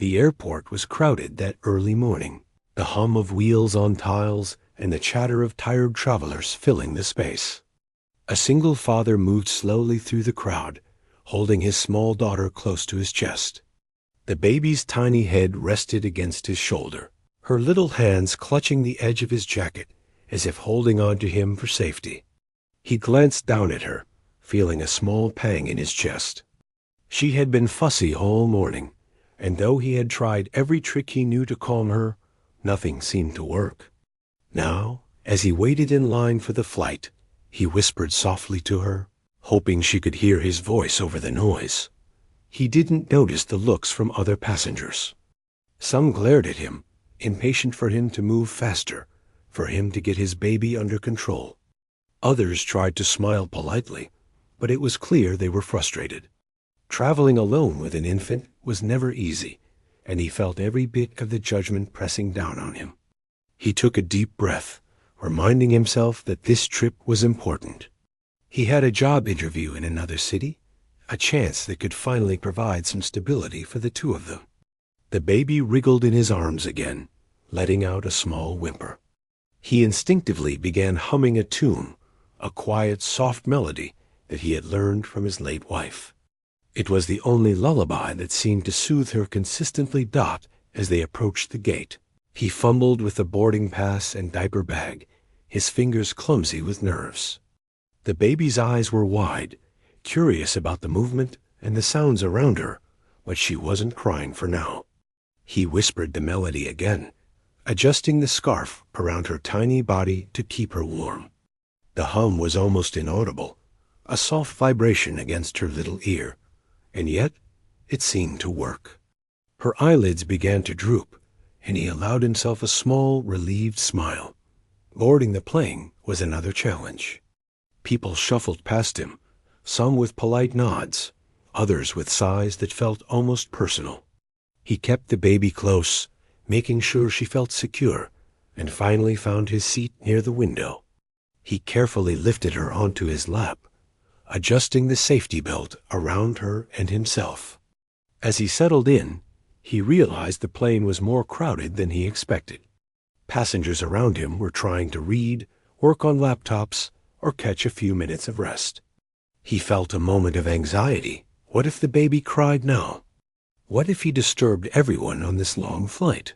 The airport was crowded that early morning, the hum of wheels on tiles and the chatter of tired travelers filling the space. A single father moved slowly through the crowd, holding his small daughter close to his chest. The baby's tiny head rested against his shoulder, her little hands clutching the edge of his jacket as if holding on to him for safety. He glanced down at her, feeling a small pang in his chest. She had been fussy all morning, and though he had tried every trick he knew to calm her, nothing seemed to work. Now, as he waited in line for the flight, he whispered softly to her, hoping she could hear his voice over the noise. He didn't notice the looks from other passengers. Some glared at him, impatient for him to move faster, for him to get his baby under control. Others tried to smile politely, but it was clear they were frustrated. Traveling alone with an infant was never easy, and he felt every bit of the judgment pressing down on him. He took a deep breath, reminding himself that this trip was important. He had a job interview in another city, a chance that could finally provide some stability for the two of them. The baby wriggled in his arms again, letting out a small whimper. He instinctively began humming a tune, a quiet, soft melody that he had learned from his late wife. It was the only lullaby that seemed to soothe her consistently. As they approached the gate, he fumbled with the boarding pass and diaper bag, his fingers clumsy with nerves. The baby's eyes were wide, curious about the movement and the sounds around her, but she wasn't crying for now. He whispered the melody again, adjusting the scarf around her tiny body to keep her warm. The hum was almost inaudible, a soft vibration against her little ear, and yet it seemed to work. Her eyelids began to droop, and he allowed himself a small, relieved smile. Boarding the plane was another challenge. People shuffled past him, some with polite nods, others with sighs that felt almost personal. He kept the baby close, making sure she felt secure, and finally found his seat near the window. He carefully lifted her onto his lap, adjusting the safety belt around her and himself. As he settled in, he realized the plane was more crowded than he expected. Passengers around him were trying to read, work on laptops, or catch a few minutes of rest. He felt a moment of anxiety. What if the baby cried now? What if he disturbed everyone on this long flight?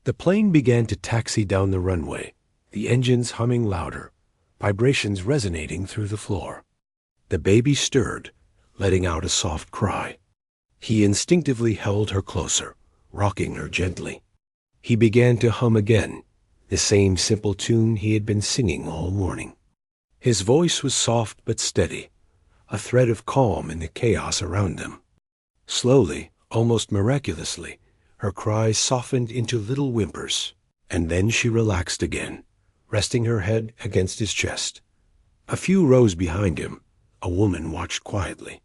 The plane began to taxi down the runway, the engines humming louder, vibrations resonating through the floor. The baby stirred, letting out a soft cry. He instinctively held her closer, rocking her gently. He began to hum again, the same simple tune he had been singing all morning. His voice was soft but steady, a thread of calm in the chaos around them. Slowly, almost miraculously, her cries softened into little whimpers, and then she relaxed again, resting her head against his chest. A few rows behind him, a woman watched quietly.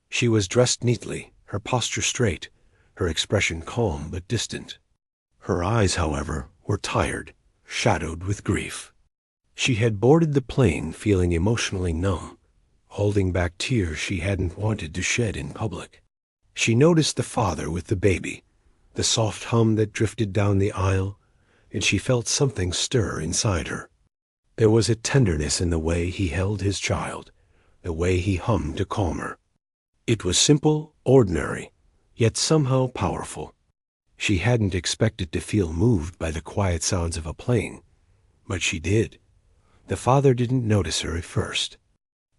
She was dressed neatly, her posture straight, her expression calm but distant. Her eyes, however, were tired, shadowed with grief. She had boarded the plane feeling emotionally numb, holding back tears she hadn't wanted to shed in public. She noticed the father with the baby, the soft hum that drifted down the aisle, and she felt something stir inside her. There was a tenderness in the way he held his child, the way he hummed to calm her. It was simple, ordinary, yet somehow powerful. She hadn't expected to feel moved by the quiet sounds of a plane, but she did. The father didn't notice her at first.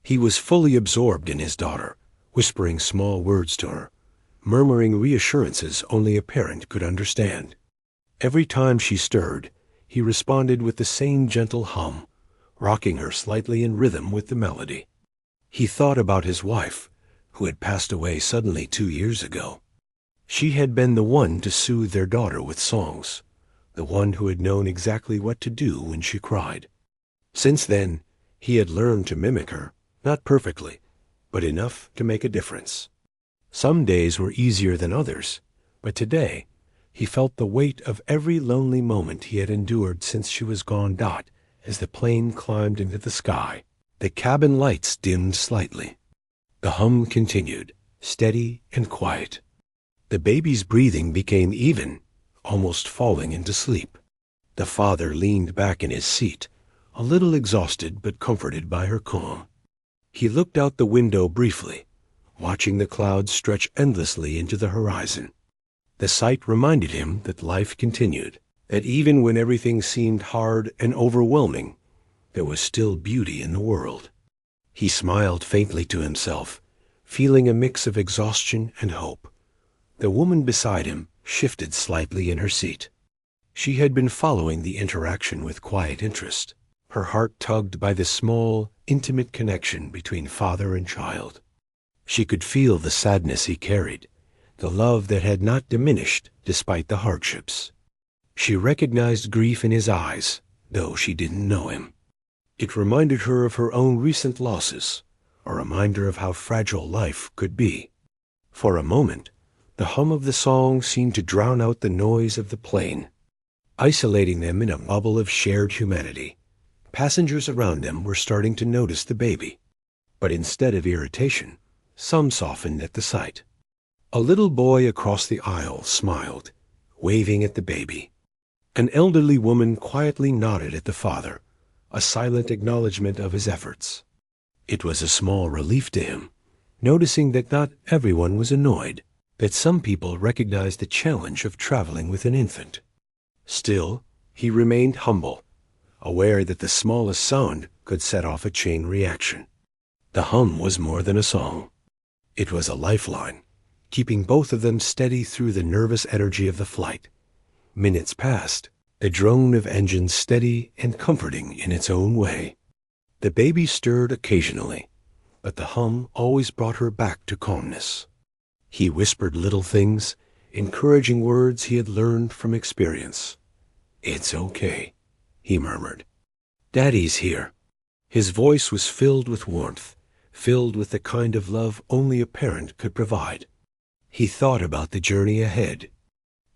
He was fully absorbed in his daughter, whispering small words to her, murmuring reassurances only a parent could understand. Every time she stirred, he responded with the same gentle hum, rocking her slightly in rhythm with the melody. He thought about his wife, who had passed away suddenly 2 years ago. She had been the one to soothe their daughter with songs, the one who had known exactly what to do when she cried. Since then, he had learned to mimic her, not perfectly, but enough to make a difference. Some days were easier than others, but today he felt the weight of every lonely moment he had endured since she was gone. As the plane climbed into the sky, the cabin lights dimmed slightly. The hum continued, steady and quiet. The baby's breathing became even, almost falling into sleep. The father leaned back in his seat, a little exhausted but comforted by her calm. He looked out the window briefly, watching the clouds stretch endlessly into the horizon. The sight reminded him that life continued, that even when everything seemed hard and overwhelming, there was still beauty in the world. He smiled faintly to himself, feeling a mix of exhaustion and hope. The woman beside him shifted slightly in her seat. She had been following the interaction with quiet interest, her heart tugged by the small, intimate connection between father and child. She could feel the sadness he carried, the love that had not diminished despite the hardships. She recognized grief in his eyes, though she didn't know him. It reminded her of her own recent losses, a reminder of how fragile life could be. For a moment, the hum of the song seemed to drown out the noise of the plane, isolating them in a bubble of shared humanity. Passengers around them were starting to notice the baby, but instead of irritation, some softened at the sight. A little boy across the aisle smiled, waving at the baby. An elderly woman quietly nodded at the father, a silent acknowledgement of his efforts. It was a small relief to him, noticing that not everyone was annoyed, that some people recognized the challenge of traveling with an infant. Still, he remained humble, aware that the smallest sound could set off a chain reaction. The hum was more than a song. It was a lifeline, keeping both of them steady through the nervous energy of the flight. Minutes passed, the drone of engines steady and comforting in its own way. The baby stirred occasionally, but the hum always brought her back to calmness. He whispered little things, encouraging words he had learned from experience. "It's okay," he murmured. "Daddy's here." His voice was filled with warmth, filled with the kind of love only a parent could provide. He thought about the journey ahead,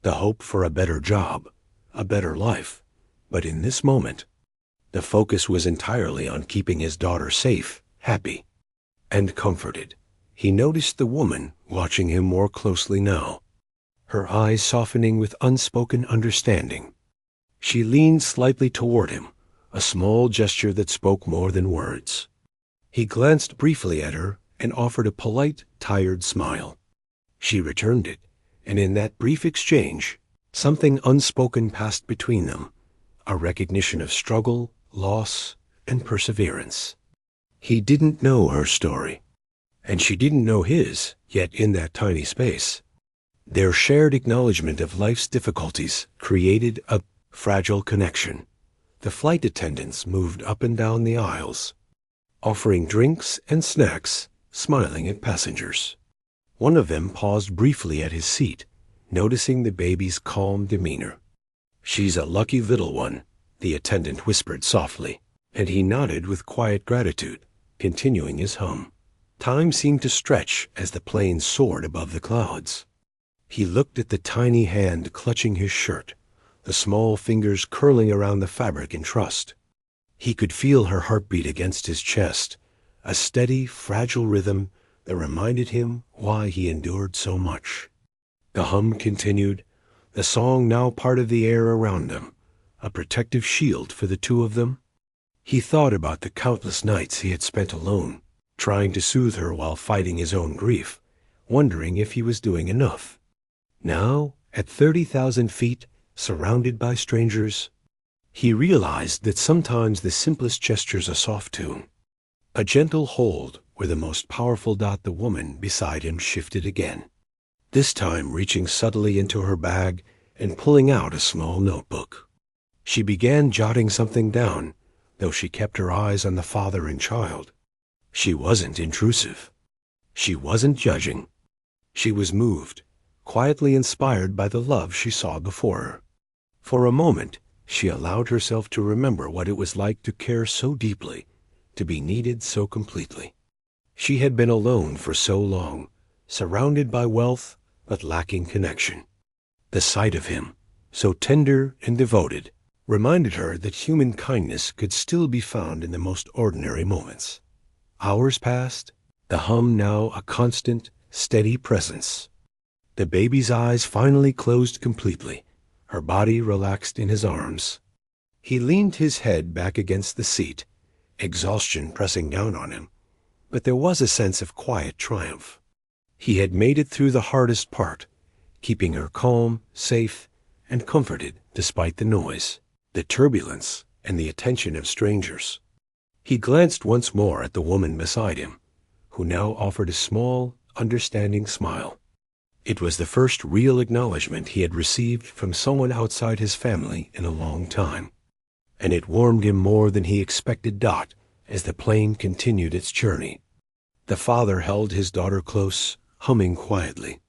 the hope for a better job, a better life, but in this moment, the focus was entirely on keeping his daughter safe, happy, and comforted. He noticed the woman watching him more closely now, her eyes softening with unspoken understanding. She leaned slightly toward him, a small gesture that spoke more than words. He glanced briefly at her and offered a polite, tired smile. She returned it, and in that brief exchange, something unspoken passed between them, a recognition of struggle, loss, and perseverance. He didn't know her story, and she didn't know his, yet in that tiny space, their shared acknowledgement of life's difficulties created a fragile connection. The flight attendants moved up and down the aisles, offering drinks and snacks, smiling at passengers. One of them paused briefly at his seat, noticing the baby's calm demeanor. "She's a lucky little one," the attendant whispered softly, and he nodded with quiet gratitude, continuing his hum. Time seemed to stretch as the plane soared above the clouds. He looked at the tiny hand clutching his shirt, the small fingers curling around the fabric in trust. He could feel her heartbeat against his chest, a steady, fragile rhythm that reminded him why he endured so much. The hum continued, the song now part of the air around them, a protective shield for the two of them. He thought about the countless nights he had spent alone, trying to soothe her while fighting his own grief, wondering if he was doing enough. Now, at 30,000 feet, surrounded by strangers, he realized that sometimes the simplest gestures are soft tune. A gentle hold were the most powerful. The woman beside him shifted again, this time reaching subtly into her bag and pulling out a small notebook. She began jotting something down, though she kept her eyes on the father and child. She wasn't intrusive. She wasn't judging. She was moved, quietly inspired by the love she saw before her. For a moment, she allowed herself to remember what it was like to care so deeply, to be needed so completely. She had been alone for so long, surrounded by wealth, but lacking connection. The sight of him, so tender and devoted, reminded her that human kindness could still be found in the most ordinary moments. Hours passed, the hum now a constant, steady presence. The baby's eyes finally closed completely. Her body relaxed in his arms. He leaned his head back against the seat, exhaustion pressing down on him. But there was a sense of quiet triumph. He had made it through the hardest part, keeping her calm, safe, and comforted despite the noise, the turbulence, and the attention of strangers. He glanced once more at the woman beside him, who now offered a small, understanding smile. It was the first real acknowledgement he had received from someone outside his family in a long time, and it warmed him more than he expected. As the plane continued its journey, the father held his daughter close, humming quietly,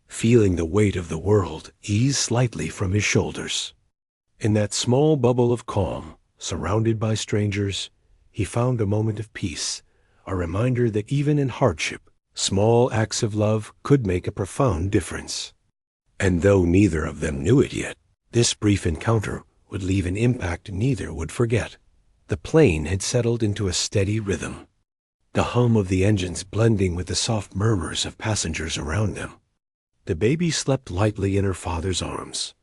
feeling the weight of the world ease slightly from his shoulders. In that small bubble of calm, surrounded by strangers, he found a moment of peace, a reminder that even in hardship, small acts of love could make a profound difference. And though neither of them knew it yet, this brief encounter would leave an impact neither would forget. The plane had settled into a steady rhythm, the hum of the engines blending with the soft murmurs of passengers around them. The baby slept lightly in her father's arms,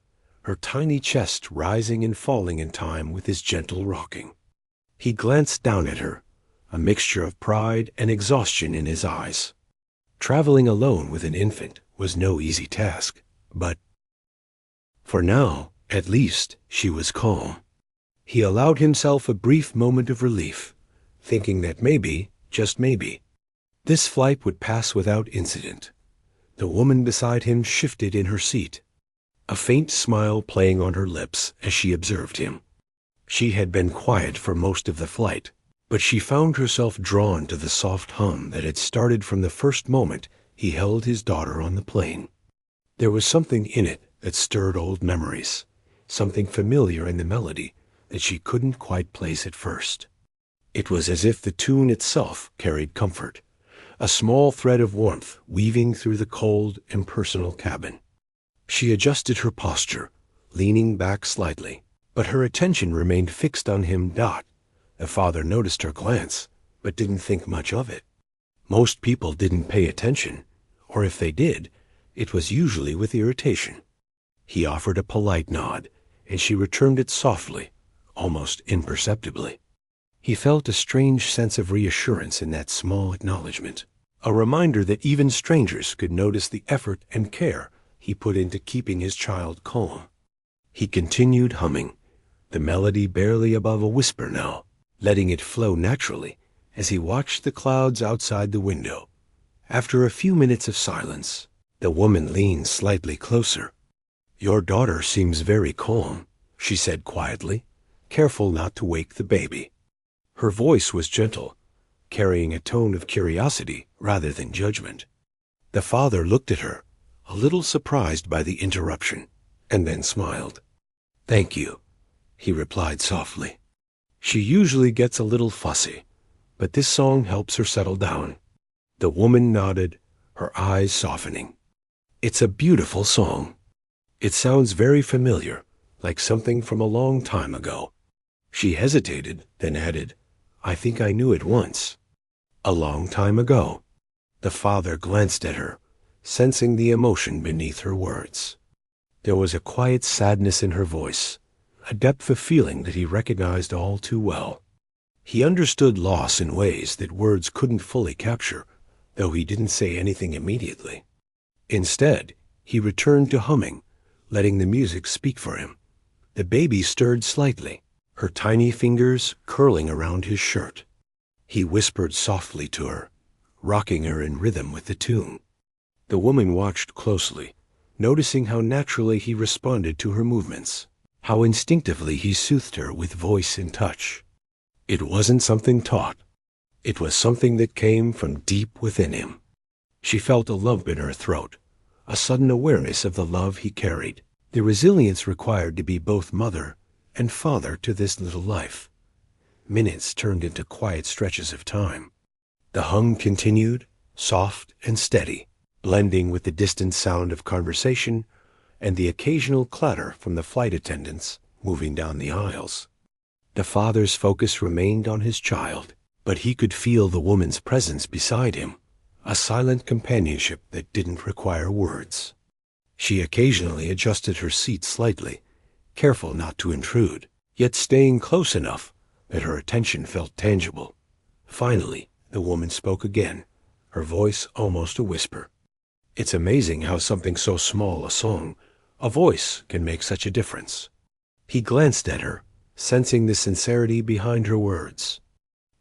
her tiny chest rising and falling in time with his gentle rocking. He glanced down at her, a mixture of pride and exhaustion in his eyes. Traveling alone with an infant was no easy task, but for now, at least, she was calm. He allowed himself a brief moment of relief, thinking that maybe, just maybe, this flight would pass without incident. The woman beside him shifted in her seat, a faint smile playing on her lips as she observed him. She had been quiet for most of the flight, but she found herself drawn to the soft hum that had started from the first moment he held his daughter on the plane. There was something in it that stirred old memories, something familiar in the melody that she couldn't quite place at first. It was as if the tune itself carried comfort, a small thread of warmth weaving through the cold, impersonal cabin. She adjusted her posture, leaning back slightly, but her attention remained fixed on him. The father noticed her glance, but didn't think much of it. Most people didn't pay attention, or if they did, it was usually with irritation. He offered a polite nod, and she returned it softly, almost imperceptibly. He felt a strange sense of reassurance in that small acknowledgement, a reminder that even strangers could notice the effort and care he put into keeping his child calm. He continued humming, the melody barely above a whisper now, letting it flow naturally as he watched the clouds outside the window. After a few minutes of silence, the woman leaned slightly closer. "Your daughter seems very calm," she said quietly, careful not to wake the baby. Her voice was gentle, carrying a tone of curiosity rather than judgment. The father looked at her, a little surprised by the interruption, and then smiled. "Thank you," he replied softly. "She usually gets a little fussy, but this song helps her settle down." The woman nodded, her eyes softening. "It's a beautiful song. It sounds very familiar, like something from a long time ago." She hesitated, then added, "I think I knew it once." "A long time ago?" The father glanced at her, sensing the emotion beneath her words. There was a quiet sadness in her voice, a depth of feeling that he recognized all too well. He understood loss in ways that words couldn't fully capture, though he didn't say anything immediately. Instead, he returned to humming, letting the music speak for him. The baby stirred slightly, her tiny fingers curling around his shirt. He whispered softly to her, rocking her in rhythm with the tune. The woman watched closely, noticing how naturally he responded to her movements, how instinctively he soothed her with voice and touch. It wasn't something taught. It was something that came from deep within him. She felt a lump in her throat, a sudden awareness of the love he carried, the resilience required to be both mother and father to this little life. Minutes turned into quiet stretches of time. The hum continued, soft and steady, blending with the distant sound of conversation and the occasional clatter from the flight attendants moving down the aisles. The father's focus remained on his child, but he could feel the woman's presence beside him, a silent companionship that didn't require words. She occasionally adjusted her seat slightly, careful not to intrude, yet staying close enough that her attention felt tangible. Finally, the woman spoke again, her voice almost a whisper. "It's amazing how something so small, a voice, can make such a difference." He glanced at her, sensing the sincerity behind her words.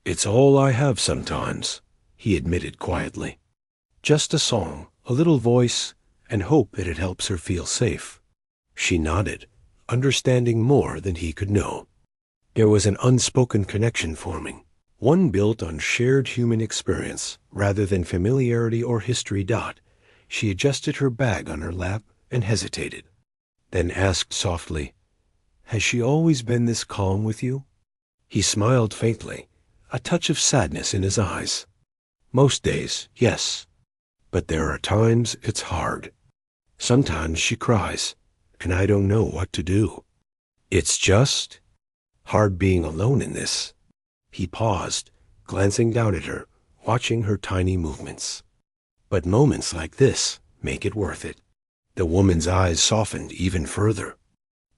"It's all I have sometimes," he admitted quietly. "Just a song, a little voice, and hope that it helps her feel safe." She nodded, understanding more than he could know. There was an unspoken connection forming, one built on shared human experience rather than familiarity or history. She adjusted her bag on her lap and hesitated, then asked softly, "Has she always been this calm with you?" He smiled faintly, a touch of sadness in his eyes. "Most days, yes. But there are times it's hard. Sometimes she cries, and I don't know what to do. It's just hard being alone in this." He paused, glancing down at her, watching her tiny movements. "But moments like this make it worth it." The woman's eyes softened even further.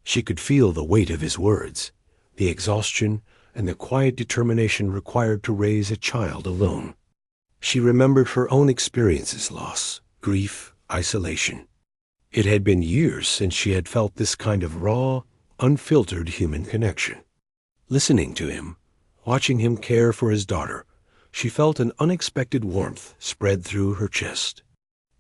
She could feel the weight of his words, the exhaustion and the quiet determination required to raise a child alone. She remembered her own experiences: loss, grief, isolation. It had been years since she had felt this kind of raw, unfiltered human connection. Listening to him, watching him care for his daughter, she felt an unexpected warmth spread through her chest.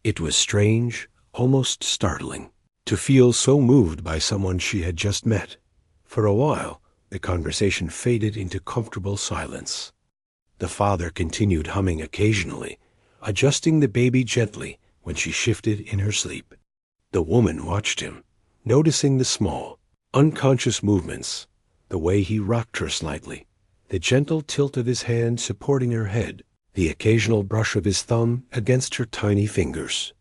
It was strange, almost startling, to feel so moved by someone she had just met. For a while, the conversation faded into comfortable silence. The father continued humming occasionally, adjusting the baby gently when she shifted in her sleep. The woman watched him, noticing the small, unconscious movements, the way he rocked her slightly, the gentle tilt of his hand supporting her head, the occasional brush of his thumb against her tiny fingers.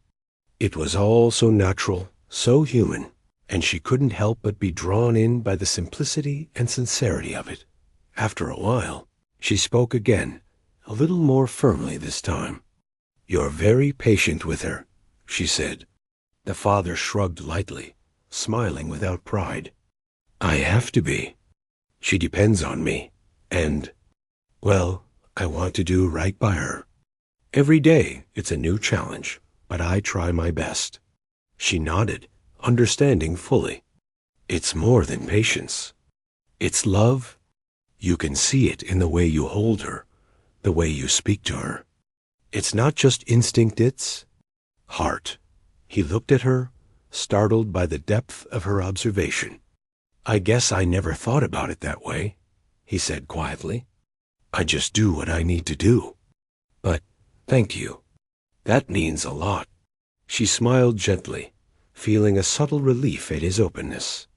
It was all so natural, so human, and she couldn't help but be drawn in by the simplicity and sincerity of it. After a while, she spoke again, a little more firmly this time. "You're very patient with her," she said. The father shrugged lightly, smiling without pride. "I have to be. She depends on me, and, well, I want to do right by her. Every day it's a new challenge, but I try my best." She nodded, understanding fully. "It's more than patience. It's love. You can see it in the way you hold her, the way you speak to her. It's not just instinct, it's heart." He looked at her, startled by the depth of her observation. "I guess I never thought about it that way," he said quietly. "I just do what I need to do. But thank you. That means a lot." She smiled gently, feeling a subtle relief at his openness.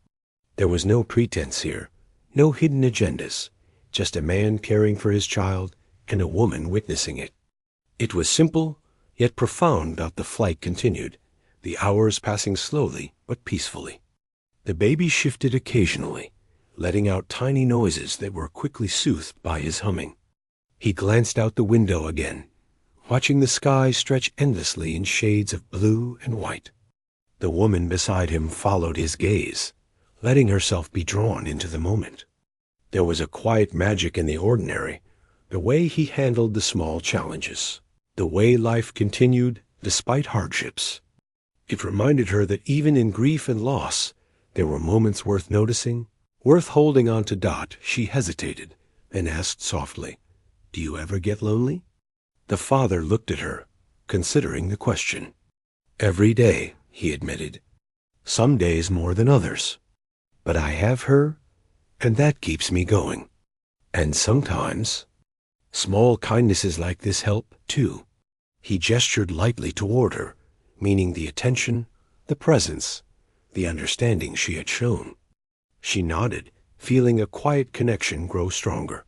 There was no pretense here, no hidden agendas, just a man caring for his child and a woman witnessing it. It was simple, yet profound. The flight continued, the hours passing slowly but peacefully. The baby shifted occasionally, letting out tiny noises that were quickly soothed by his humming. He glanced out the window again, watching the sky stretch endlessly in shades of blue and white. The woman beside him followed his gaze, letting herself be drawn into the moment. There was a quiet magic in the ordinary, the way he handled the small challenges, the way life continued despite hardships. It reminded her that even in grief and loss, there were moments worth noticing, worth holding on to. She hesitated, then asked softly, "Do you ever get lonely?" The father looked at her, considering the question. "Every day," he admitted. "Some days more than others. But I have her, and that keeps me going. And sometimes small kindnesses like this help, too." He gestured lightly toward her, meaning the attention, the presence, the understanding she had shown. She nodded, feeling a quiet connection grow stronger.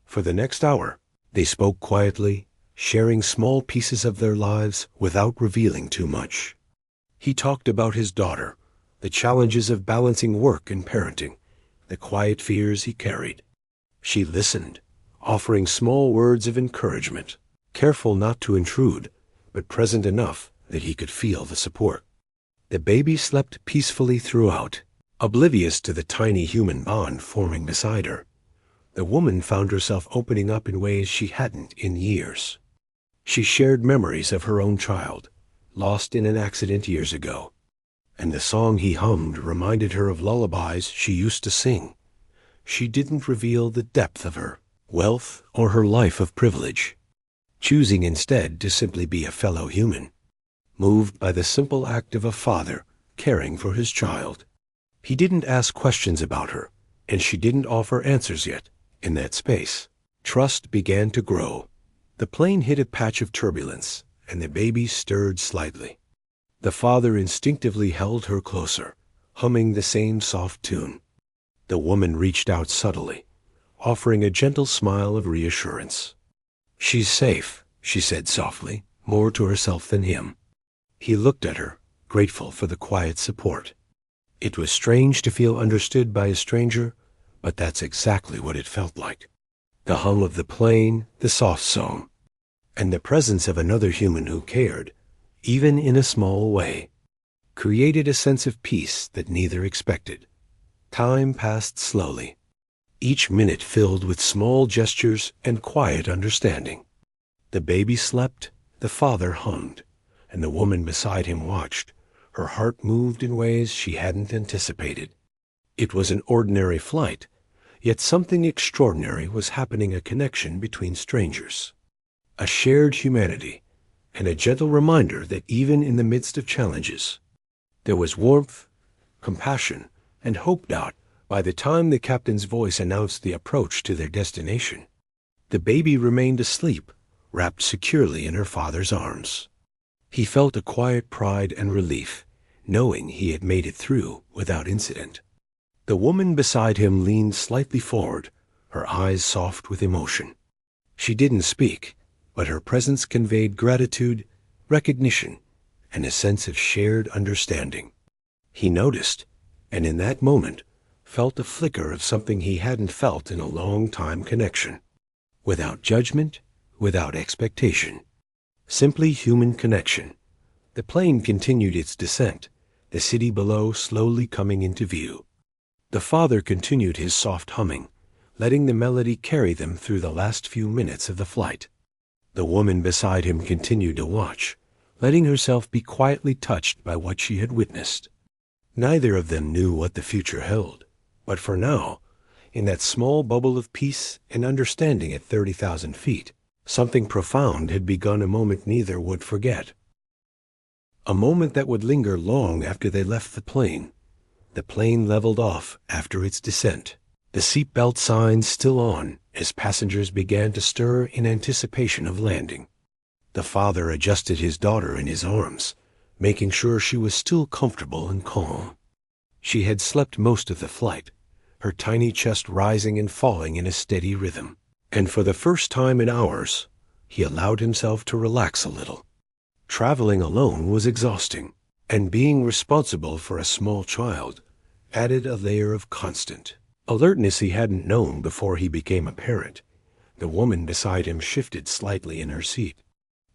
For the next hour, they spoke quietly, sharing small pieces of their lives without revealing too much. He talked about his daughter, the challenges of balancing work and parenting, the quiet fears he carried. She listened, offering small words of encouragement, careful not to intrude, but present enough that he could feel the support. The baby slept peacefully throughout, oblivious to the tiny human bond forming beside her. The woman found herself opening up in ways she hadn't in years. She shared memories of her own child, lost in an accident years ago, and the song he hummed reminded her of lullabies she used to sing. She didn't reveal the depth of her wealth or her life of privilege, choosing instead to simply be a fellow human, moved by the simple act of a father caring for his child. He didn't ask questions about her, and she didn't offer answers yet. In that space, trust began to grow. The plane hit a patch of turbulence, and the baby stirred slightly. The father instinctively held her closer, humming the same soft tune. The woman reached out subtly, offering a gentle smile of reassurance. "She's safe," she said softly, more to herself than him. He looked at her, grateful for the quiet support. It was strange to feel understood by a stranger, but that's exactly what it felt like. The hum of the plane, the soft song, and the presence of another human who cared, even in a small way, created a sense of peace that neither expected. Time passed slowly, each minute filled with small gestures and quiet understanding. The baby slept, the father hummed, and the woman beside him watched. Her heart moved in ways she hadn't anticipated. It was an ordinary flight, yet something extraordinary was happening, a connection between strangers, a shared humanity, and a gentle reminder that even in the midst of challenges, there was warmth, compassion, and hope. By the time the captain's voice announced the approach to their destination, the baby remained asleep, wrapped securely in her father's arms. He felt a quiet pride and relief, knowing he had made it through without incident. The woman beside him leaned slightly forward, her eyes soft with emotion. She didn't speak, but her presence conveyed gratitude, recognition, and a sense of shared understanding. He noticed, and in that moment, felt a flicker of something he hadn't felt in a long time: connection. Without judgment, without expectation. Simply human connection. The plane continued its descent, the city below slowly coming into view. The father continued his soft humming, letting the melody carry them through the last few minutes of the flight. The woman beside him continued to watch, letting herself be quietly touched by what she had witnessed. Neither of them knew what the future held, but for now, in that small bubble of peace and understanding at 30,000 feet, something profound had begun, a moment neither would forget. A moment that would linger long after they left the plane. The plane leveled off after its descent, the seatbelt signs still on as passengers began to stir in anticipation of landing. The father adjusted his daughter in his arms, making sure she was still comfortable and calm. She had slept most of the flight, her tiny chest rising and falling in a steady rhythm, and for the first time in hours, he allowed himself to relax a little. Traveling alone was exhausting, and being responsible for a small child added a layer of constant alertness he hadn't known before he became a parent. The woman beside him shifted slightly in her seat,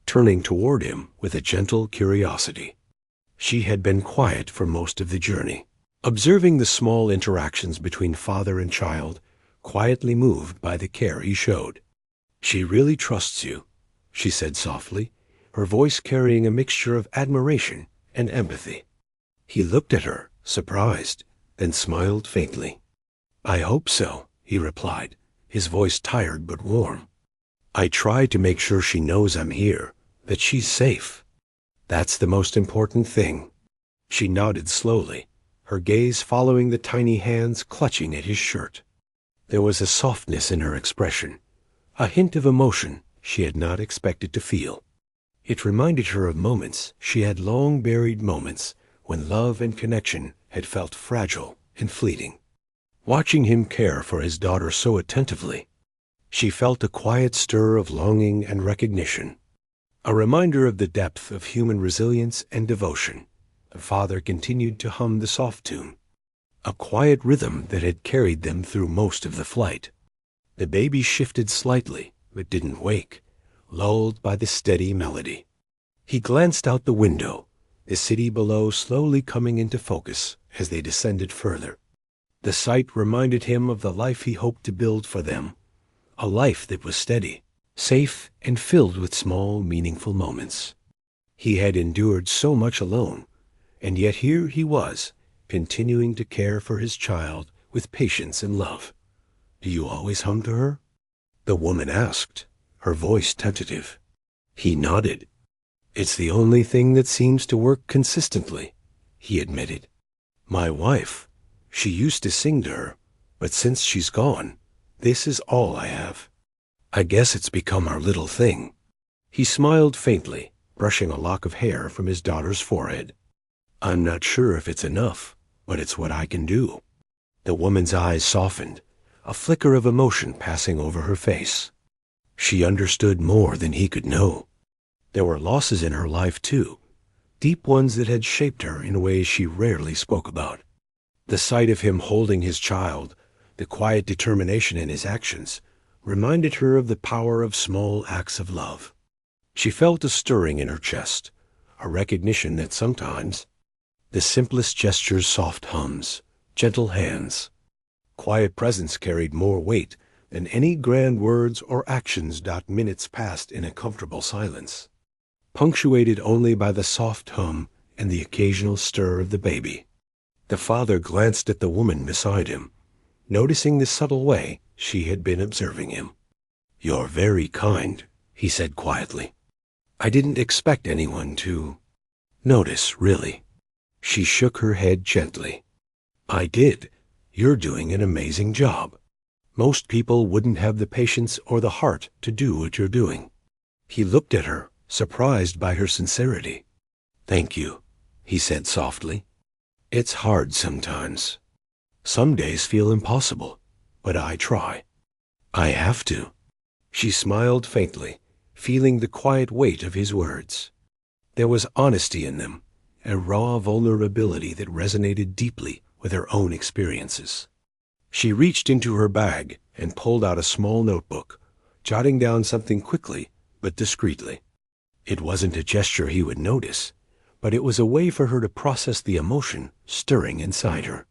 turning toward him with a gentle curiosity. She had been quiet for most of the journey, observing the small interactions between father and child, quietly moved by the care he showed. "She really trusts you," she said softly, her voice carrying a mixture of admiration and empathy. He looked at her, surprised, then smiled faintly. "I hope so," he replied, his voice tired but warm. "I try to make sure she knows I'm here, that she's safe. That's the most important thing." She nodded slowly, her gaze following the tiny hands clutching at his shirt. There was a softness in her expression, a hint of emotion she had not expected to feel. It reminded her of moments she had long buried, moments when love and connection had felt fragile and fleeting. Watching him care for his daughter so attentively, she felt a quiet stir of longing and recognition, a reminder of the depth of human resilience and devotion. The father continued to hum the soft tune, a quiet rhythm that had carried them through most of the flight. The baby shifted slightly, but didn't wake, lulled by the steady melody. He glanced out the window, the city below slowly coming into focus as they descended further. The sight reminded him of the life he hoped to build for them, a life that was steady, safe, and filled with small, meaningful moments. He had endured so much alone, and yet here he was, continuing to care for his child with patience and love. "Do you always hum to her?" the woman asked, her voice tentative. He nodded. "It's the only thing that seems to work consistently," he admitted. "My wife, she used to sing to her, but since she's gone, this is all I have. I guess it's become our little thing." He smiled faintly, brushing a lock of hair from his daughter's forehead. "I'm not sure if it's enough, but it's what I can do." The woman's eyes softened, a flicker of emotion passing over her face. She understood more than he could know. There were losses in her life, too, deep ones that had shaped her in ways she rarely spoke about. The sight of him holding his child, the quiet determination in his actions, reminded her of the power of small acts of love. She felt a stirring in her chest, a recognition that sometimes the simplest gestures, soft hums, gentle hands, quiet presence carried more weight than any grand words or actions. Minutes passed in a comfortable silence, punctuated only by the soft hum and the occasional stir of the baby. The father glanced at the woman beside him, noticing the subtle way she had been observing him. "You're very kind," he said quietly. "I didn't expect anyone to notice, really." She shook her head gently. "I did. You're doing an amazing job. Most people wouldn't have the patience or the heart to do what you're doing." He looked at her, surprised by her sincerity. "Thank you," he said softly. "It's hard sometimes. Some days feel impossible, but I try. I have to." She smiled faintly, feeling the quiet weight of his words. There was honesty in them, a raw vulnerability that resonated deeply with her own experiences. She reached into her bag and pulled out a small notebook, jotting down something quickly but discreetly. It wasn't a gesture he would notice, but it was a way for her to process the emotion stirring inside her.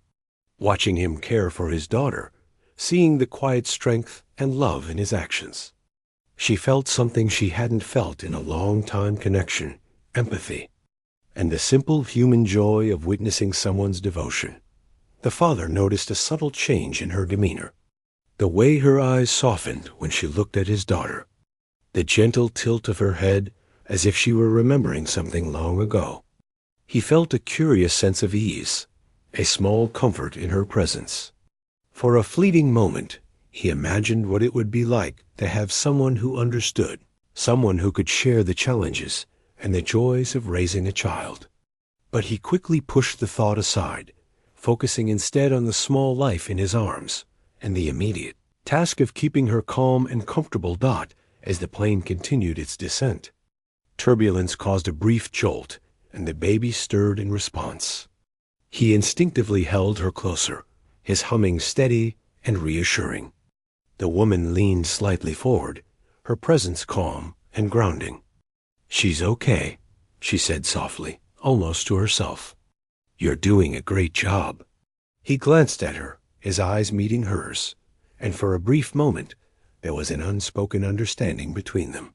Watching him care for his daughter, seeing the quiet strength and love in his actions, she felt something she hadn't felt in a long time: connection, empathy, and the simple human joy of witnessing someone's devotion. The father noticed a subtle change in her demeanor, the way her eyes softened when she looked at his daughter, the gentle tilt of her head as if she were remembering something long ago. He felt a curious sense of ease, a small comfort in her presence. For a fleeting moment, he imagined what it would be like to have someone who understood, someone who could share the challenges and the joys of raising a child. But he quickly pushed the thought aside, focusing instead on the small life in his arms and the immediate task of keeping her calm and comfortable. As the plane continued its descent, turbulence caused a brief jolt, and the baby stirred in response. He instinctively held her closer, his humming steady and reassuring. The woman leaned slightly forward, her presence calm and grounding. "She's okay," she said softly, almost to herself. "You're doing a great job." He glanced at her, his eyes meeting hers, and for a brief moment there was an unspoken understanding between them.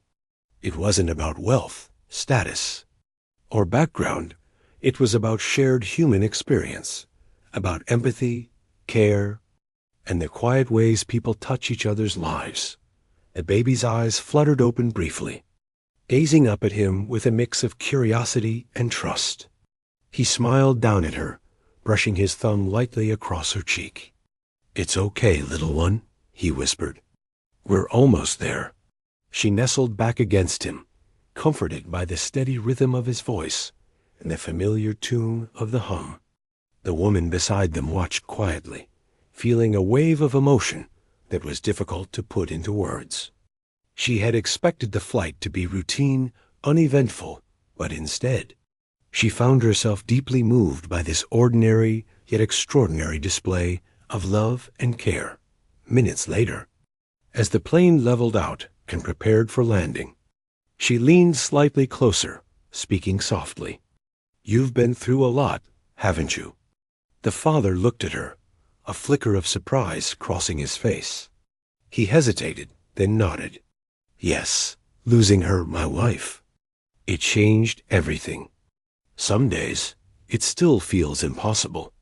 It wasn't about wealth, status, or background. It was about shared human experience, about empathy, care, and the quiet ways people touch each other's lives. The baby's eyes fluttered open briefly, gazing up at him with a mix of curiosity and trust. He smiled down at her, brushing his thumb lightly across her cheek. "It's okay, little one," he whispered. "We're almost there." She nestled back against him, comforted by the steady rhythm of his voice and the familiar tune of the hum. The woman beside them watched quietly, feeling a wave of emotion that was difficult to put into words. She had expected the flight to be routine, uneventful, but instead, she found herself deeply moved by this ordinary yet extraordinary display of love and care. Minutes later, as the plane leveled out and prepared for landing, she leaned slightly closer, speaking softly. You've been through a lot, haven't you? The father looked at her, a flicker of surprise crossing his face. He hesitated, then nodded. Yes, losing her, my wife. It changed everything. Some days, it still feels impossible.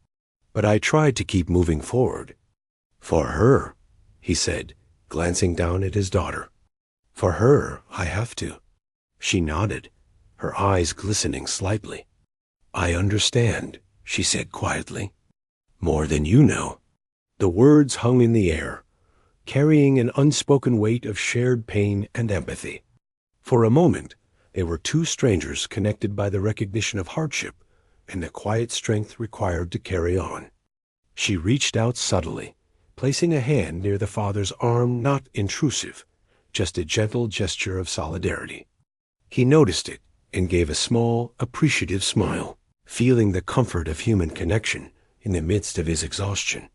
But I tried to keep moving forward. For her, he said, glancing down at his daughter. For her, I have to. She nodded, her eyes glistening slightly. I understand, she said quietly. More than you know. The words hung in the air, carrying an unspoken weight of shared pain and empathy. For a moment, they were two strangers connected by the recognition of hardship and the quiet strength required to carry on. She reached out subtly, placing a hand near the father's arm, not intrusive, just a gentle gesture of solidarity. He noticed it and gave a small, appreciative smile, feeling the comfort of human connection in the midst of his exhaustion.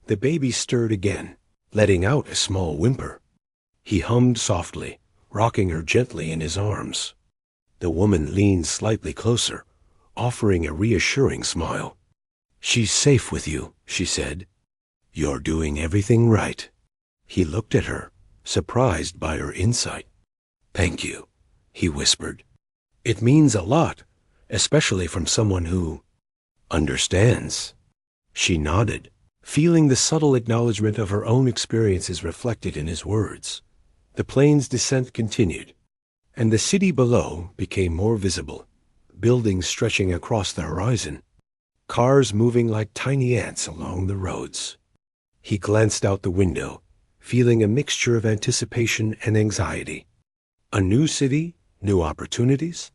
The baby stirred again, letting out a small whimper. He hummed softly, rocking her gently in his arms. The woman leaned slightly closer, offering a reassuring smile. She's safe with you, she said. You're doing everything right. He looked at her, surprised by her insight. Thank you, he whispered. It means a lot, especially from someone who understands. She nodded, feeling the subtle acknowledgement of her own experiences reflected in his words. The plane's descent continued, and the city below became more visible, buildings stretching across the horizon, cars moving like tiny ants along the roads. He glanced out the window, feeling a mixture of anticipation and anxiety. A new city, new opportunities,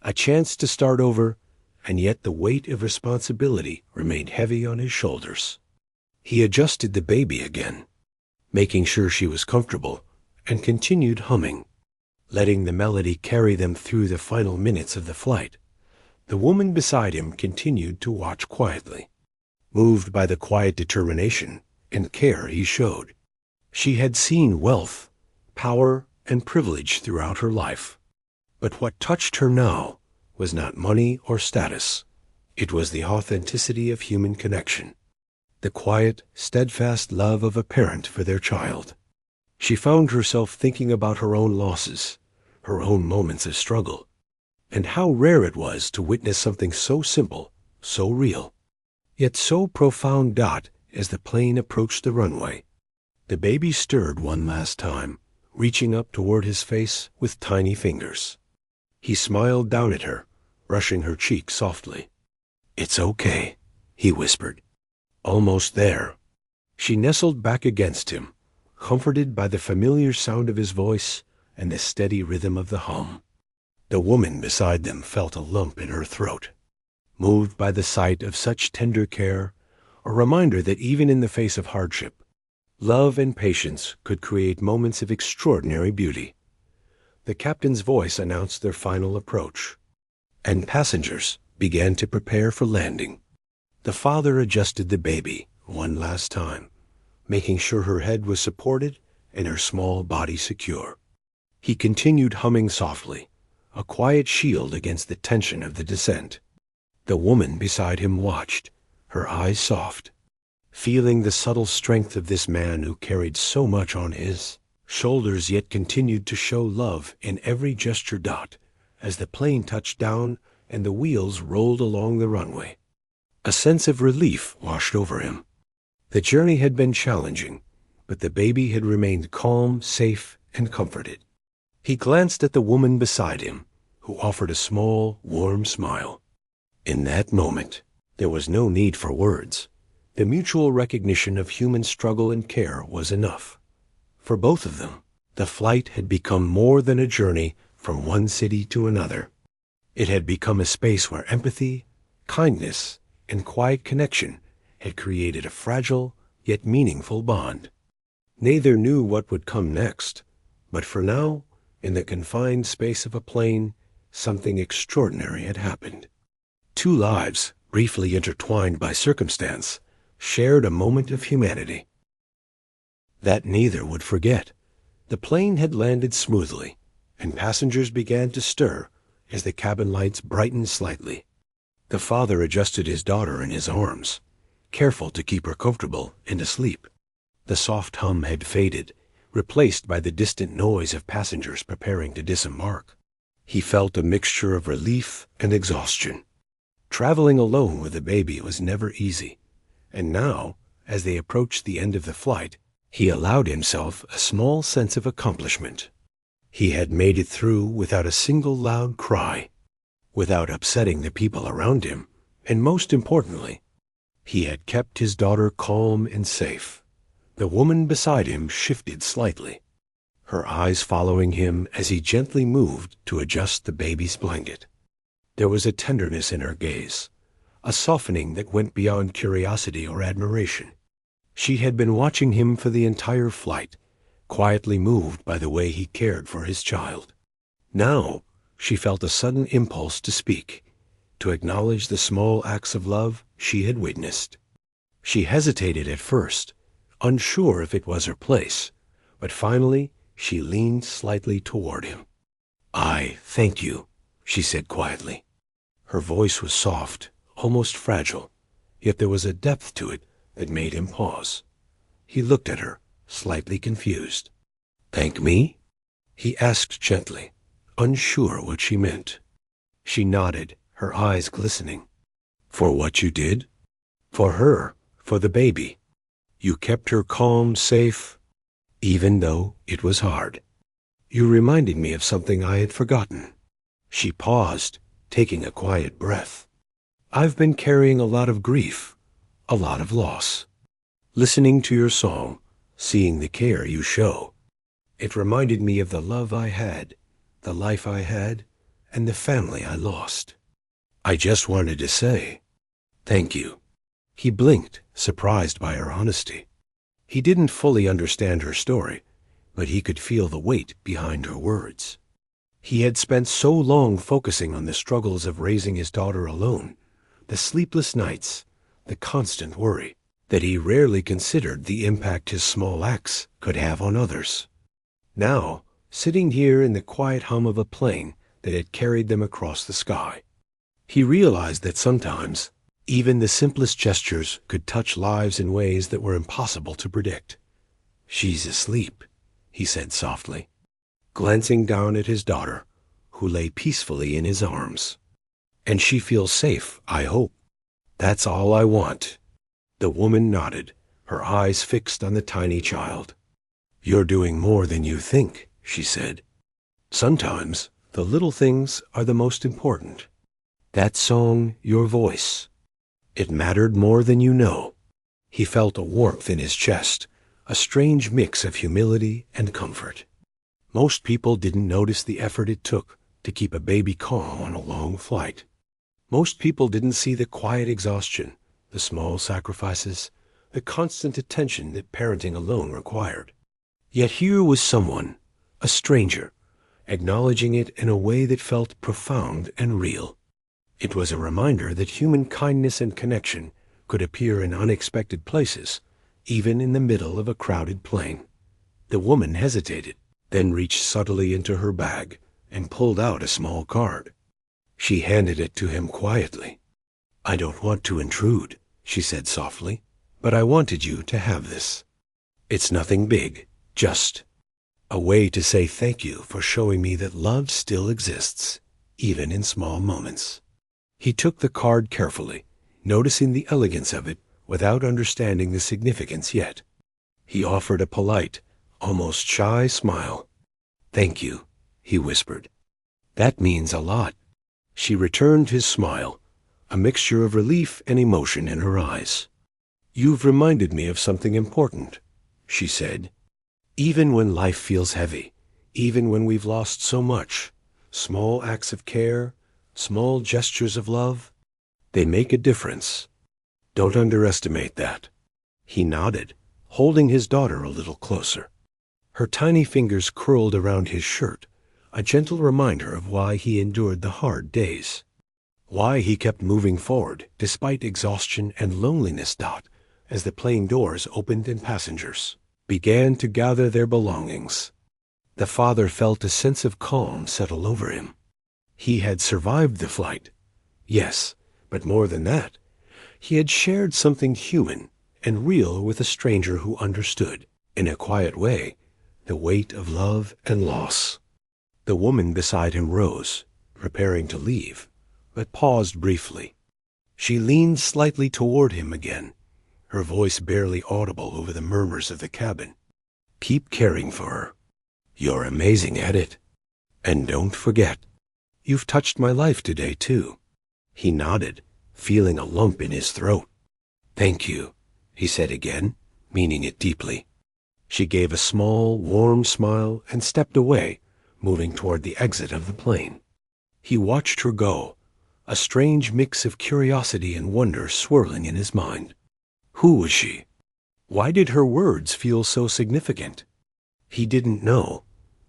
a chance to start over, and yet the weight of responsibility remained heavy on his shoulders. He adjusted the baby again, making sure she was comfortable, and continued humming, letting the melody carry them through the final minutes of the flight. The woman beside him continued to watch quietly, moved by the quiet determination and care he showed. She had seen wealth, power, and privilege throughout her life. But what touched her now was not money or status. It was the authenticity of human connection, the quiet, steadfast love of a parent for their child. She found herself thinking about her own losses, her own moments of struggle, and how rare it was to witness something so simple, so real, yet so profound. As the plane approached the runway, the baby stirred one last time, reaching up toward his face with tiny fingers. He smiled down at her, brushing her cheek softly. It's okay, he whispered. Almost there. She nestled back against him, comforted by the familiar sound of his voice and the steady rhythm of the hum. The woman beside them felt a lump in her throat, moved by the sight of such tender care, a reminder that even in the face of hardship, love and patience could create moments of extraordinary beauty. The captain's voice announced their final approach, and passengers began to prepare for landing. The father adjusted the baby one last time, making sure her head was supported and her small body secure. He continued humming softly, a quiet shield against the tension of the descent. The woman beside him watched, her eyes soft, feeling the subtle strength of this man who carried so much on his shoulders yet continued to show love in every gesture. As the plane touched down and the wheels rolled along the runway, a sense of relief washed over him. The journey had been challenging, but the baby had remained calm, safe, and comforted. He glanced at the woman beside him, who offered a small, warm smile. In that moment, there was no need for words. The mutual recognition of human struggle and care was enough. For both of them, the flight had become more than a journey from one city to another. It had become a space where empathy, kindness, and quiet connection had created a fragile yet meaningful bond. Neither knew what would come next, but for now, in the confined space of a plane, something extraordinary had happened. Two lives, briefly intertwined by circumstance, shared a moment of humanity that neither would forget. The plane had landed smoothly, and passengers began to stir as the cabin lights brightened slightly. The father adjusted his daughter in his arms, careful to keep her comfortable and asleep. The soft hum had faded, replaced by the distant noise of passengers preparing to disembark. He felt a mixture of relief and exhaustion. Traveling alone with a baby was never easy, and now, as they approached the end of the flight, he allowed himself a small sense of accomplishment. He had made it through without a single loud cry, without upsetting the people around him, and most importantly, he had kept his daughter calm and safe. The woman beside him shifted slightly, her eyes following him as he gently moved to adjust the baby's blanket. There was a tenderness in her gaze, a softening that went beyond curiosity or admiration. She had been watching him for the entire flight, quietly moved by the way he cared for his child. Now, she felt a sudden impulse to speak, to acknowledge the small acts of love she had witnessed. She hesitated at first, unsure if it was her place, but finally she leaned slightly toward him. "I thank you," she said quietly. Her voice was soft, almost fragile, yet there was a depth to it that made him pause. He looked at her, slightly confused. "Thank me?" he asked gently, unsure what she meant. She nodded, her eyes glistening. "For what you did? For her, for the baby. You kept her calm, safe, even though it was hard. You reminded me of something I had forgotten." She paused, taking a quiet breath. "I've been carrying a lot of grief, a lot of loss. Listening to your song, seeing the care you show, it reminded me of the love I had, the life I had, and the family I lost. I just wanted to say, thank you." He blinked, surprised by her honesty. He didn't fully understand her story, but he could feel the weight behind her words. He had spent so long focusing on the struggles of raising his daughter alone, the sleepless nights, the constant worry, that he rarely considered the impact his small acts could have on others. Now, sitting here in the quiet hum of a plane that had carried them across the sky, he realized that sometimes even the simplest gestures could touch lives in ways that were impossible to predict. "She's asleep," he said softly, glancing down at his daughter, who lay peacefully in his arms. "And she feels safe, I hope. That's all I want." The woman nodded, her eyes fixed on the tiny child. "You're doing more than you think," she said. "Sometimes the little things are the most important. That song, your voice, it mattered more than you know." He felt a warmth in his chest, a strange mix of humility and comfort. Most people didn't notice the effort it took to keep a baby calm on a long flight. Most people didn't see the quiet exhaustion, the small sacrifices, the constant attention that parenting alone required. Yet here was someone, a stranger, acknowledging it in a way that felt profound and real. It was a reminder that human kindness and connection could appear in unexpected places, even in the middle of a crowded plane. The woman hesitated, then reached subtly into her bag and pulled out a small card. She handed it to him quietly. "I don't want to intrude," she said softly, "but I wanted you to have this. It's nothing big, just a way to say thank you for showing me that love still exists, even in small moments." He took the card carefully, noticing the elegance of it without understanding the significance yet. He offered a polite, almost shy smile. "Thank you," he whispered. "That means a lot." She returned his smile, a mixture of relief and emotion in her eyes. "You've reminded me of something important," she said. "Even when life feels heavy, even when we've lost so much, small acts of care, small gestures of love, they make a difference. Don't underestimate that." He nodded, holding his daughter a little closer. Her tiny fingers curled around his shirt, a gentle reminder of why he endured the hard days, why he kept moving forward despite exhaustion and loneliness. As the plane doors opened and passengers began to gather their belongings, the father felt a sense of calm settle over him. He had survived the flight, yes, But more than that, he had shared something human and real with a stranger who understood, in a quiet way, the weight of love and loss. The woman beside him rose, preparing to leave, but paused briefly. She leaned slightly toward him again, her voice barely audible over the murmurs of the cabin. "Keep caring for her. You're amazing at it. And don't forget, you've touched my life today, too." He nodded, feeling a lump in his throat. "Thank you," he said again, meaning it deeply. She gave a small, warm smile and stepped away, moving toward the exit of the plane. He watched her go, a strange mix of curiosity and wonder swirling in his mind. Who was she? Why did her words feel so significant? He didn't know,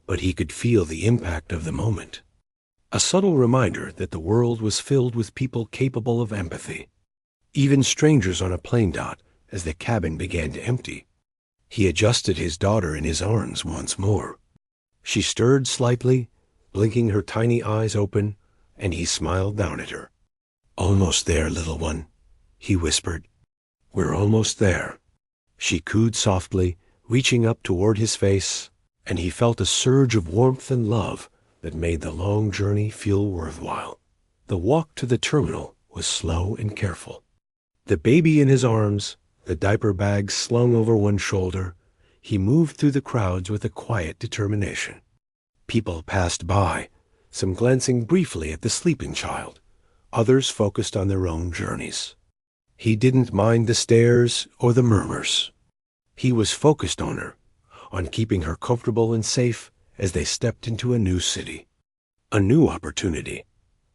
but he could feel the impact of the moment. A subtle reminder that the world was filled with people capable of empathy, even strangers on a plane dot as the cabin began to empty. He adjusted his daughter in his arms once more. She stirred slightly, blinking her tiny eyes open, and he smiled down at her. "Almost there, little one," he whispered. "We're almost there." She cooed softly, reaching up toward his face, and he felt a surge of warmth and love that made the long journey feel worthwhile. The walk to the terminal was slow and careful. The baby in his arms, the diaper bag slung over one shoulder, he moved through the crowds with a quiet determination. People passed by, some glancing briefly at the sleeping child, others focused on their own journeys. He didn't mind the stares or the murmurs. He was focused on her, on keeping her comfortable and safe as they stepped into a new city. A new opportunity.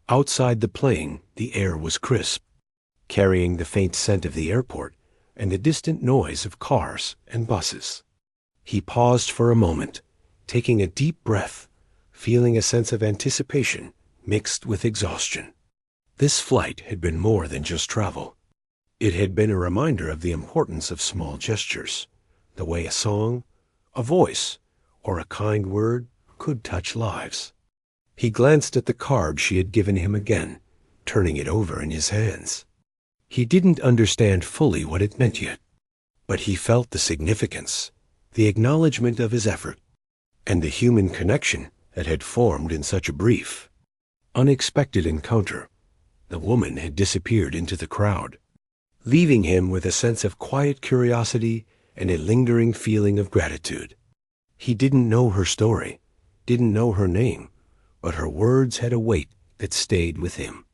Outside the plane, the air was crisp, carrying the faint scent of the airport and the distant noise of cars and buses. He paused for a moment, taking a deep breath, feeling a sense of anticipation mixed with exhaustion. This flight had been more than just travel. It had been a reminder of the importance of small gestures, the way a song, a voice, or a kind word could touch lives. He glanced at the card she had given him again, turning it over in his hands. He didn't understand fully what it meant yet, but he felt the significance, the acknowledgement of his effort, and the human connection that had formed in such a brief, unexpected encounter. The woman had disappeared into the crowd, leaving him with a sense of quiet curiosity and a lingering feeling of gratitude. He didn't know her story, didn't know her name, but her words had a weight that stayed with him.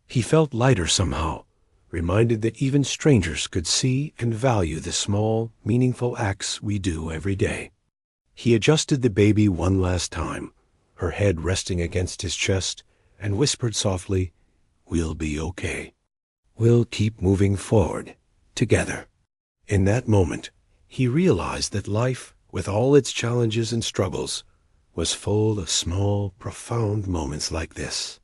He felt lighter somehow, reminded that even strangers could see and value the small, meaningful acts we do every day. He adjusted the baby one last time, her head resting against his chest, and whispered softly, "We'll be okay. We'll keep moving forward, together." In that moment, he realized that life, with all its challenges and struggles, was full of small, profound moments like this.